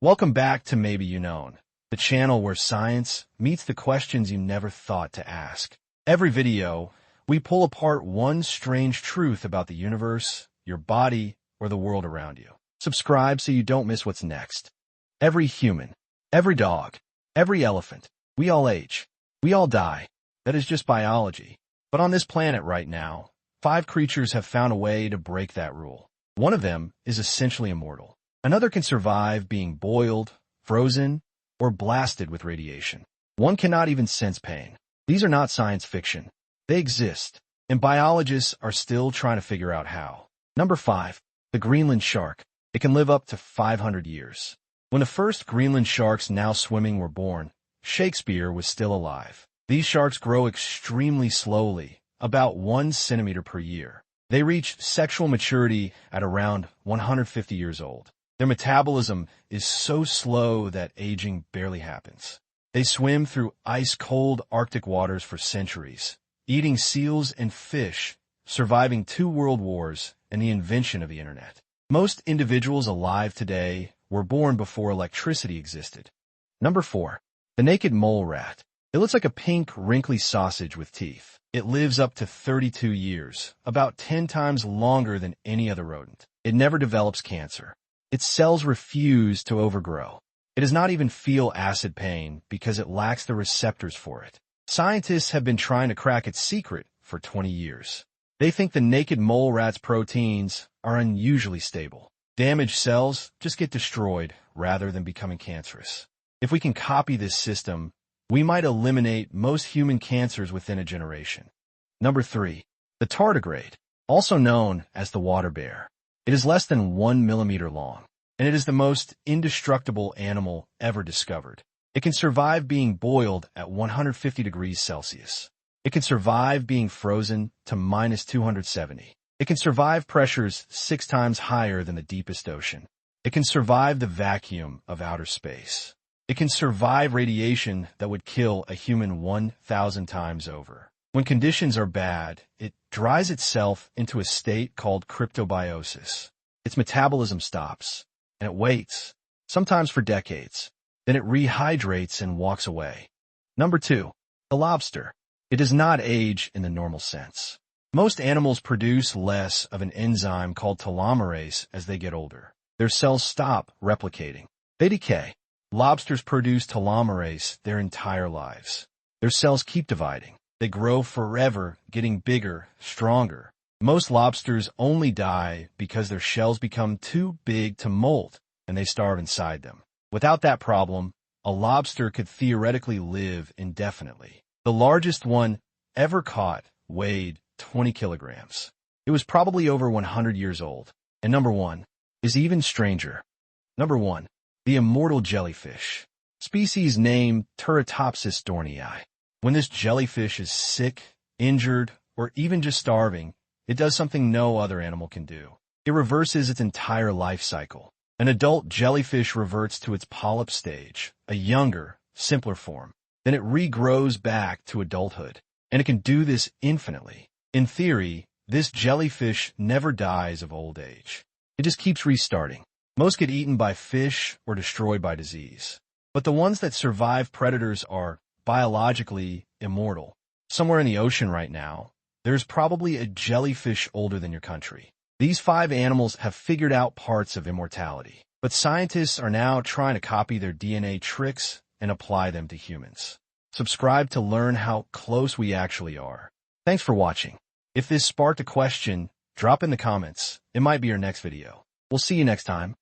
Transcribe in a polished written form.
Welcome back to Maybe You Known, the channel where science meets the questions you never thought to ask. Every video, we pull apart one strange truth about the universe, your body, or the world around you. Subscribe so you don't miss what's next. Every human, every dog, every elephant, we all age. We all die. That is just biology. But on this planet right now, 5 creatures have found a way to break that rule. One of them is essentially immortal. Another can survive being boiled, frozen, or blasted with radiation. One cannot even sense pain. These are not science fiction. They exist, and biologists are still trying to figure out how. Number 5, the Greenland shark. It can live up to 500 years. When the first Greenland sharks now swimming were born, Shakespeare was still alive. These sharks grow extremely slowly, about 1 centimeter per year. They reach sexual maturity at around 150 years old. Their metabolism is so slow that aging barely happens. They swim through ice-cold Arctic waters for centuries, eating seals and fish, surviving 2 world wars and the invention of the internet. Most individuals alive today were born before electricity existed. Number 4, the naked mole rat. It looks like a pink, wrinkly sausage with teeth. It lives up to 32 years, about 10 times longer than any other rodent. It never develops cancer. Its cells refuse to overgrow. It does not even feel acid pain because it lacks the receptors for it. Scientists have been trying to crack its secret for 20 years. They think the naked mole rat's proteins are unusually stable. Damaged cells just get destroyed rather than becoming cancerous. If we can copy this system, we might eliminate most human cancers within a generation. Number 3, the tardigrade, also known as the water bear. It is less than 1 millimeter long, and it is the most indestructible animal ever discovered. It can survive being boiled at 150 degrees Celsius. It can survive being frozen to minus 270. It can survive pressures 6 times higher than the deepest ocean. It can survive the vacuum of outer space. It can survive radiation that would kill a human 1,000 times over. When conditions are bad, it dries itself into a state called cryptobiosis. Its metabolism stops, and it waits, sometimes for decades. Then it rehydrates and walks away. Number 2, the lobster. It does not age in the normal sense. Most animals produce less of an enzyme called telomerase as they get older. Their cells stop replicating. They decay. Lobsters produce telomerase their entire lives. Their cells keep dividing. They grow forever, getting bigger, stronger. Most lobsters only die because their shells become too big to molt, and they starve inside them. Without that problem, a lobster could theoretically live indefinitely. The largest one ever caught weighed 20 kilograms. It was probably over 100 years old. And number 1 is even stranger. Number 1, the immortal jellyfish. Species name Turritopsis dohrnii. When this jellyfish is sick, injured, or even just starving, it does something no other animal can do. It reverses its entire life cycle. An adult jellyfish reverts to its polyp stage, a younger, simpler form. Then it regrows back to adulthood, and it can do this infinitely. In theory, this jellyfish never dies of old age. It just keeps restarting. Most get eaten by fish or destroyed by disease. But the ones that survive predators are biologically immortal. Somewhere in the ocean right now, there's probably a jellyfish older than your country. These 5 animals have figured out parts of immortality, but scientists are now trying to copy their DNA tricks and apply them to humans. Subscribe to learn how close we actually are. Thanks for watching. If this sparked a question, drop in the comments. It might be your next video. We'll see you next time.